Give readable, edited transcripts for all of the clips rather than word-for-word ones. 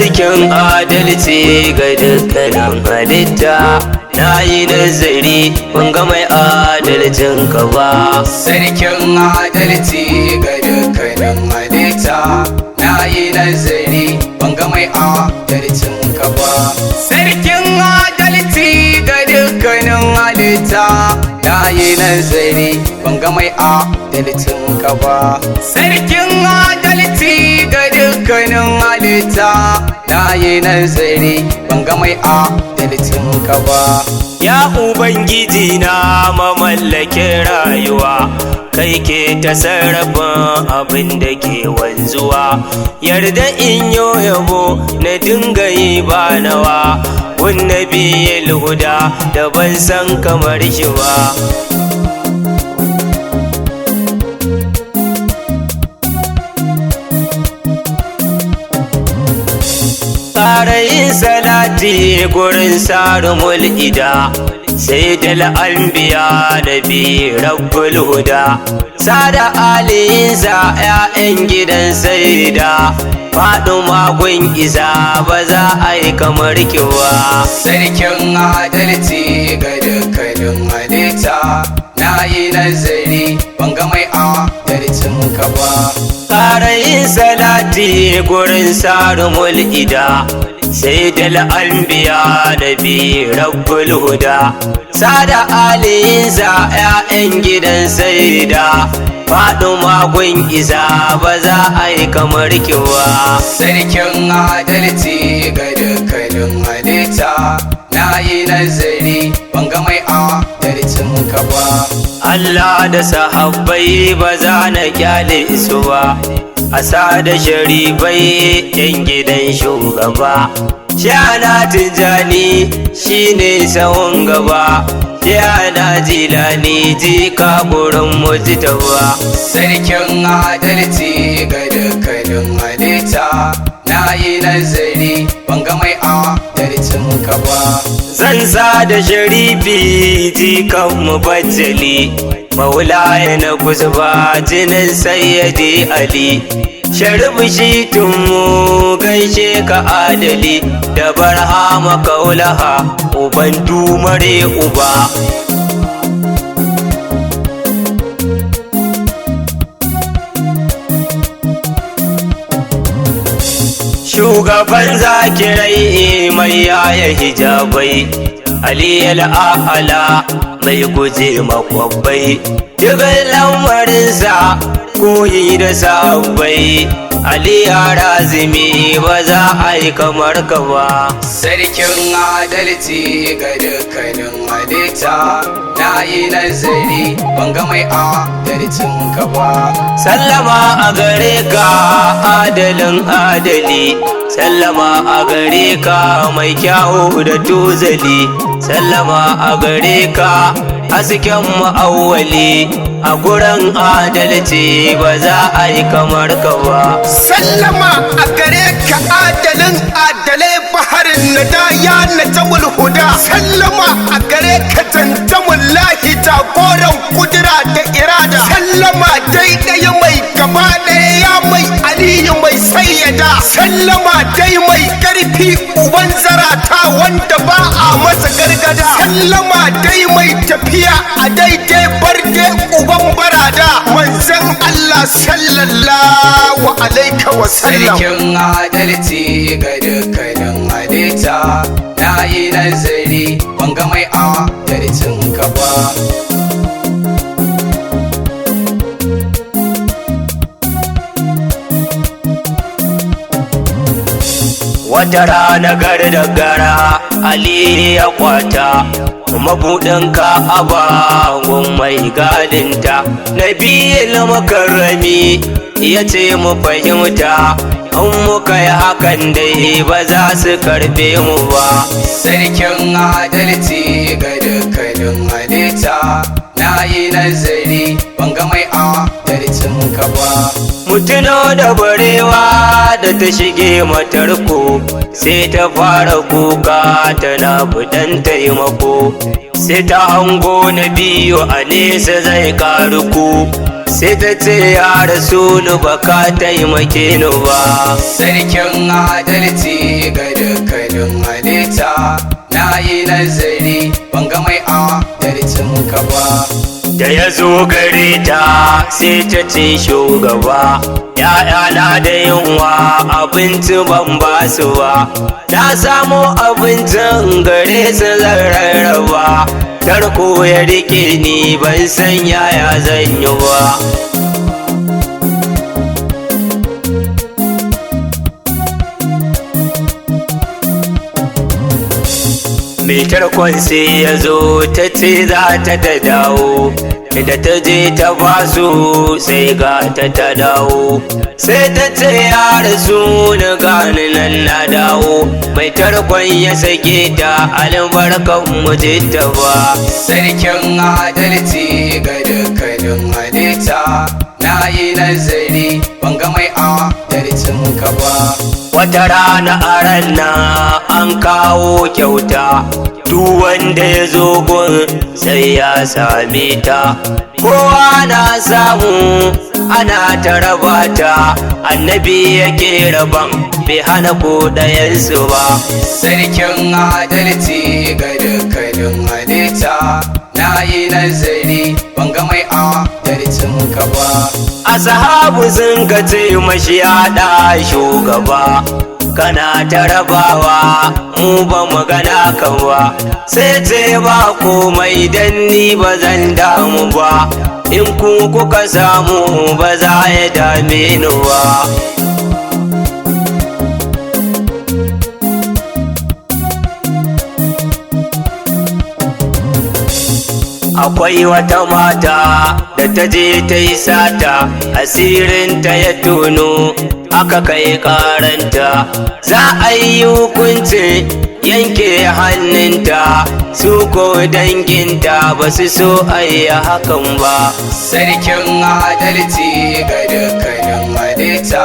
sarkin adalci ga dukkanin halitta, na yi nazari ban ga mai adalcin ka ba. Sarkin adalci ga dukkanin halitta, na yi nazari ban ga mai adalcin ka ba. Sarkin adalci ga dukkanin halitta, na yi nazari ban ga mai adalcin ka ba. Sarkin adalci ga dukkanin halitta, na yi nazari ban ga mai adalcin ka ba. Ya Ubangiji na mamallakin rayuwa, kai ke ta sarrafin abin da ke wanzuwa. Yarda in yo yabo na dinga yi ba nawa, gun nabiyil huda da ban san kamar shi ba. Ƙara yin salati gurin sarumul ida, sai da al'ambiya da bi rabbul huda. Sada alinsa ‘ya'yan gidan saida, faɗin magun isa ba za a yi kamar kiwa. Sarkin adalci ga dukkanin halitta, na yi nazari ban ga mai adalcin ka ba. Ƙara yin salati gurin sarumul ida, sai da al'ambiya da bi rabbul huda. Sada alinsa ‘ya'yan gidan saida, faɗin magun isa ba za a yi kamar kiwa. Sarkin adalci ga dukkanin halitta, na yi nazari ban ga mai adalcin ka ba. Allah da sahabbai ba za na kyale su ba, asa da sharifai yan gidan shugaba. Shana Tijjani shi ne sahun gaba, Shana Jilani jika gurin mujtaba. Sarkin adalci ga dukkanin halitta, na yi nazari ban ga mai adalcin ka ba. Zan sa da sharifi jikan mubajjali, maulaya na kusurba jinin sayyadi Ali. Sharif shi tunmu gaishe ka adali, da barhama kaulaha uban dumare uba. Shugaban zakirai mai yaya hijabai, aliyal a'ala mai guje makwabbai. Dubin lamarinsa koyi da sahabbai, aliya razumi ba za a yi kamar ka ba. Sarkin adalci ga dukkanin halitta, na yi nazari ban ga mai adalcin ka ba. Sallama a gare ka adalin adali, sallama a gare ka mai kyawu da tuzali, sallama a gare ka hasken ma'awwali, a gurin adalci ba za a yi kamar ka ba. Sallama a gare ka adalin adalai, baharin nadaya na tawul huda. Sallama a gare ka tantamun lahi, jagoran kudura da irada. Sallama daidai mai gaba ɗaya, ya mai aliyu mai sayyada. Sallama dai mai ƙarfi uban zarata wanda ba a masa gargada. Sallama dai mai tafiya a daidai barde uban barada, manzon Allah sallallahu alaika wa sallam. Sarkin adalci ga dukkanin halitta, na yi nazari ban ga mai adalcin ka ba. Wata rana gara Ali ya kwata, mabuɗin ka'aba gun mai gadinta. Nabiyil makarrami ya ce mu fahimta, in muka yi hakan dai ba za su karɓe mu ba. Sarkin adalci ga dukkanin halitta, na yi nazari ban ga mai adalcin ka ba. Mutuno da barewa da ta shige matarko, sai ta fara kuka tana fitan taimako. Sai ta hango na biyu a nesa zai karuku, sai ta ce ya rasulu baka taimake ni ba. Sarkin adalci ga dukkanin halitta, na yi nazari ban ga mai adalcin ka ba. Da ya zo gare ta sai ta ce shugaba, ‘ya'yana da yunwa abinci ban ba su ba, na samo abincin gare su zan rarraba, tarko ya rike ni ban san yaya zan yi ba. Mai tarkon sai ya zo ta ce za ta dawo, da ta je ta basu sai ga ta dawo, sai ta ce ya rasu na gani nan na dawo, mai tarkon ya sake ta albarkan mujita ba. Sarkin adalci ga dukkanin halitta, na yi nazari ban ga mai adalcin ka ba. Wata rana a ranna an kawo kyauta, duk wanda ya zo gun sai ya same ta, kowa na samu ana ta raba ta, annabi yake raban bai hana ko ɗayansu ba. Sarkin adalci ga dukkanin halitta, na yi nazari ban ga mai adalcin ka ba. Ashabu sun ka ce mashi yaɗa shugaba, kana ta rabawa mu ba magana kan ba, sai ce ba komai dan ni ba zan damu ba, in ku kuka samu ba za ya dame ni ba. Akwai wata mata da ta je ta yi sata, asirinta ya tono aka kai karanta, za a yi hukuncin yanke hannunta, su ko danginta ba su so a yi hakan ba. Sarkin adalci ga dukkanin halitta,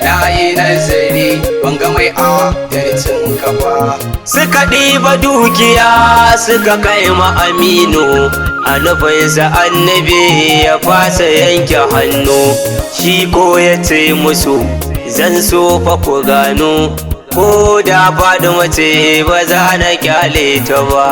na yi nazari ban ga mai adalcin ka ba. Suka ɗiba dukiya suka kai ma Aminu, a nufinsa annabi ya fasa yanke hannu, shi ko ya ce musu zan so fa ku gano, ko da faɗi mace ba za na kyale ta ba.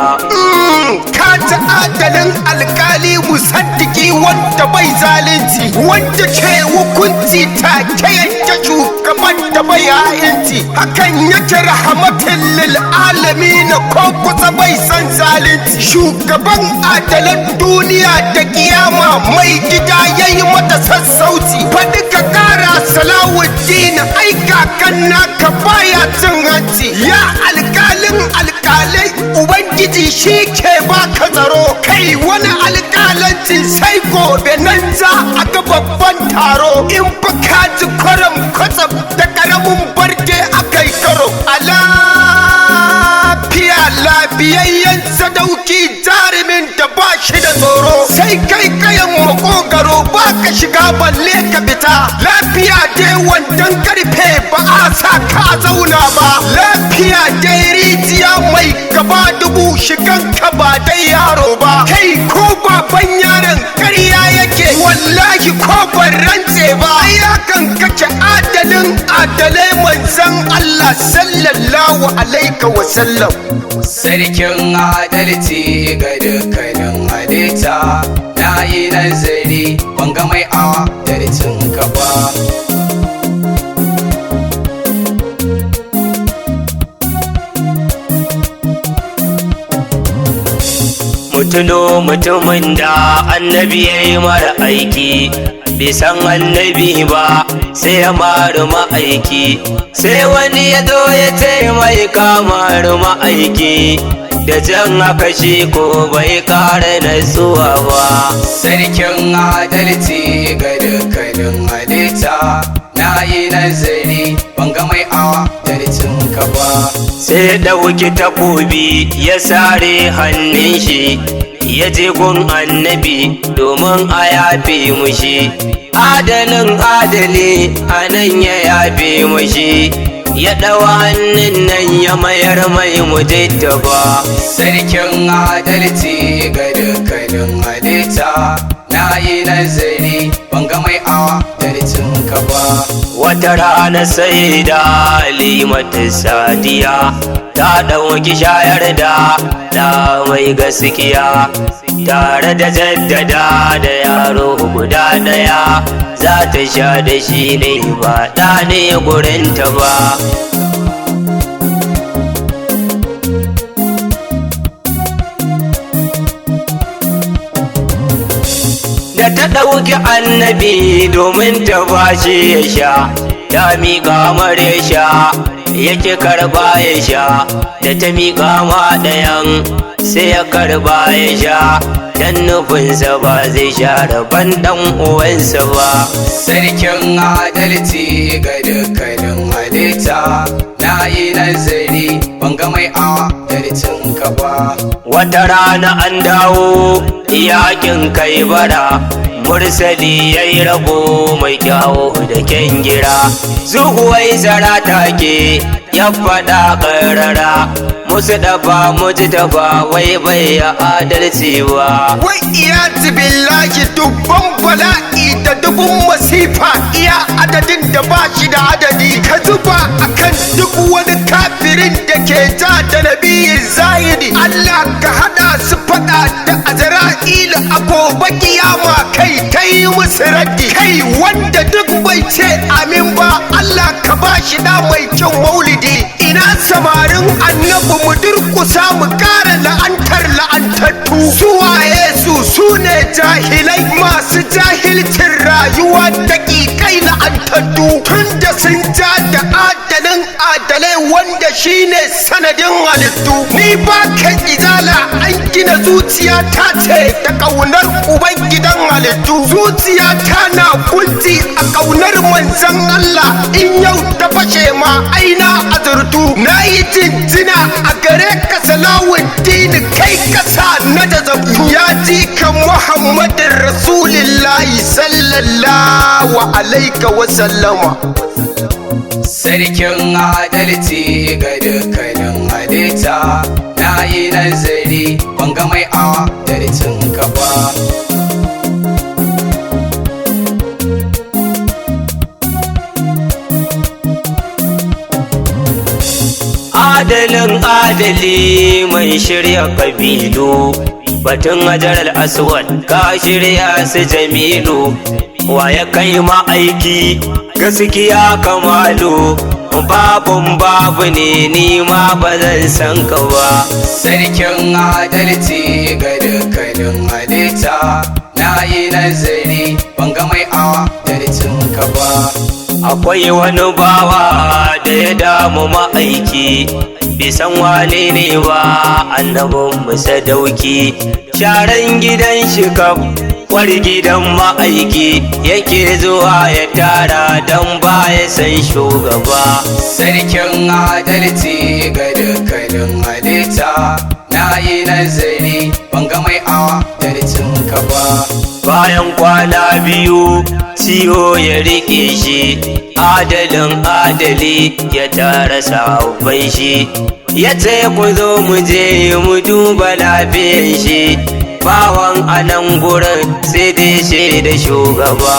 Ka ta adalin alkali musaddiki wanda bai zalunci, wanda ke hukunci take yanke shugaban da bai ha'inci, hakan yake rahmatin lil alamin ko kusa bai san zalunci, shugaban adalan duniya da kiyama mai gida yayi mata sassauci, faɗi ka kara Salawuddin ai kakan naka baya cin hanci, ya alkalin alkalai ubangiji shi ke baka tsaro, kai wani alkalancin sai gobe nan za a ga babban taro, in fa ka ji kwaram kwatsam da karamin barke akai karo. Lafiya lafiyayyen sadauki jarumin da ba shi da tsoro, sai kai kayan makogaro ba ka shiga balle ka fita, lafiya dai wandan karfe ba a sa ka zauna ba, lafiya dai rijiya mai gaba dubu shigan ka ba dai yaro ba, kai ko baban yaron ƙarya yake wallahi ko ban rantse ba, yakan kake adalin adalai manzan Allah sallallahu alaihi wa sallam. Sarkin adalci ga dukkanin halitta, na yi nazari ban ga mai adalcin ka ba. Mutuno mutumin da annabi ya yi mara aiki, bai san annabi ba sai ya mara ma'aiki, sai wani ya zo ya ce mai kamar ma'aiki, da jan haka shi ko bai kare natsuwa ba. Sarkin adalci ga dukkanin halitta, na yi nazari ban ga mai adalcin ka ba. Sai ya ɗauki takobi ya sare hannun shi, ya je gun annabi domin a yafe mushi, adalin adali a nan ya yafe mushi, ya ɗau hannun nan ya mayar mai mujaddaba. Sarkin adalci ga dukkanin halitta, na na yi nazari ban ga mai adalcin ka ba. Wata rana sai da Halimatu Sadiya ta ɗauki shayar da ɗa mai gaskiya, tare da jaddada da yaro guda ɗaya, za ta sha da shi ne ba ɗa ne gurinta ba. Da ta ɗauki annabi domin ta bashi ya sha, ta miƙa mare sha yake karba ya sha, da ta miƙa ma ɗayan sai ya karba ya sha, dan nufinsa ba zai sha rabon ɗan uwansa ba. Sarkin adalci ga dukkanin halitta, na yi nazari ban ga mai adalcin ka ba. Wata rana an dawo yakin kai bara, mursali ya yi rabo mai kyawo da kyan gira, zuhuwai zara take ya faɗa ƙarara, musu dafa mutu dafa wai bai ya adalci ba. Wai iya billahi dubban bala'i da dubun masifa, iya adadin da ba shi da adadi ka zuba akan duk wani kafirin da ke ja da nabiyin zahiri. Allah ka hada su faɗa da Azra'ila a gobe kiyama, kai kai musu raddi. Kai wanda duk bai ce amin ba, Allah ka ba shi da mai kyau maulidi. Ina samarin annabi mu durkusa mu kara la'antar la'antattu. Suwaye su ne jahilai masu jahilcin rayuwa, daƙiƙai la'antattu, tunda sun ja da adalin adalai wanda shine sanadin halittu. Ni ba ka izala, an gina zuciya ta ce da ƙaunar ubangidan halittu. Zuciya ta na kulti a ƙaunar manzon Allah, in yau ta fashe ma aina azurtu. Na yi jinjina a gare ka Salawuddin, kai kasa na da zabu. Ya ji kan Muhammadin Rasulillahi sallallahu alaika wa sallama. Sarkin adalci ga dukkanin halitta, na yi nazari ban ga mai adalcin ka ba. Adalin adali mai shirya kabilu, batun Hajar al-Aswad ka shirya su Jamilu, wa ya kai ma aiki gaskiya kamalu, babun babu ne ni ma ba zan san ka ba. Sarkin adalci ga dukkanin halitta, na yi nazari ban ga mai adalcin ka ba. Akwai wani bawa da ya damu ma'aiki, bisan wane ne ba annabin musa dauki, sharan gidan shi kaf war gidan ma'aiki yake zuwa ya tara don ba ya san shugaba. Sarkin adalci ga dukkanin halitta, na yi nazari ban ga mai adalcin ka ba. Bayan kwana biyu ciwo ya riƙe shi, adalin adali ya tara sahabban shi, ya ce ku zo mu je mu duba lafiyan shi, bawan anan gurin sai dai shi da shugaba.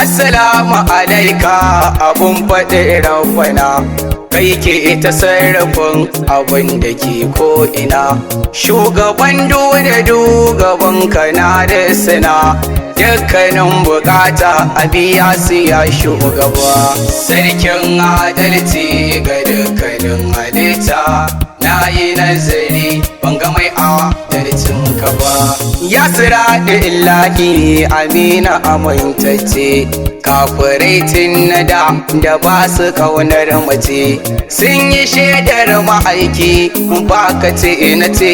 Assalamu alaika abun faɗi rabbana, kai ke ta sarrafin abin da ke ko'ina, shugaban da gaban kana da sana, dukkanin bukata a biya su ya shugaba. Sarkin adalci ga dukkanin halitta, na yi nazari ban ga mai adalcin ka ba. Ya sira da illahi amina amintacce, kafirai tun na da ba su kaunar mace, sun yi shaidar ma'aiki ba ka ce na ce,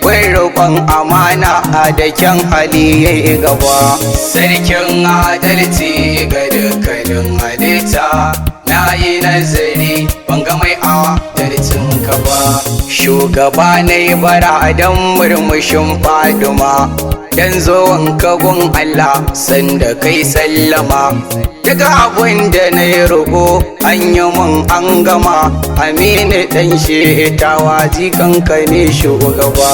wai roƙon amana da kyan hali ya yi gaba. Sarkin adalci ga dukkanin halitta, na yi nazari ban ga mai adalci adalcin ka ba. Shugaba na yi bara don murmushin Faduma, dan zuwan kagun Allah sanda kai sallama. Daga abin da na yi roƙo an yi mun an gama, Aminu ɗan shetawa jikanka ne shugaba.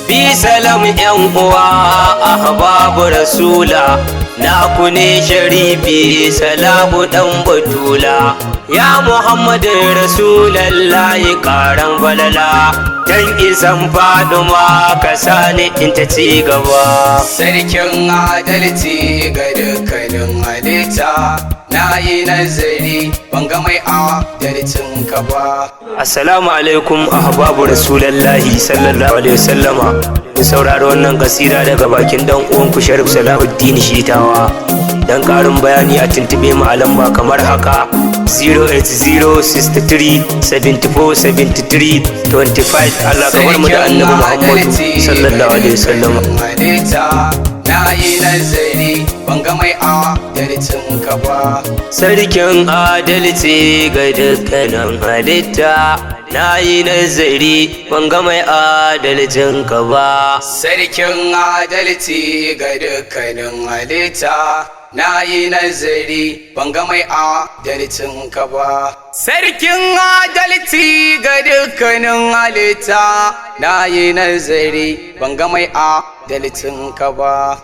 Bi salam yan uwa ahbabu rasula, na ku ne sharifi salamu dan batula. Ya Muhammadu rasulallahi karan balala, dan isan Faduma ka sani in ta ci gaba. Sarkin adalci ga dukkanin halitta, na yi nazari ban ga mai adalcin ka ba. Assalamu alaikum ahbabu rasulallahi sallallahu alaihi wasallama. Ku saurari wannan kasida daga bakin dan uwanku Sharif Salahuddin Shitawa. Dan karin bayani a tuntube mu a lamba kamar haka: 08063747325. Allah ka bar mu da Annabi Muhammadu sallallahu alaihi wasallama. Na yi nazari ban ga mai adalcin ka ba. Sarkin adalci ga dukkanin halitta, na yi nazari ban ga mai adalcin ka ba. Sarkin adalci ga dukkanin halitta, na yi nazari ban ga mai adalcin ka ba. Sarkin adalci ga dukkanin halitta, na yi nazari ban ga mai adalcin ka ba.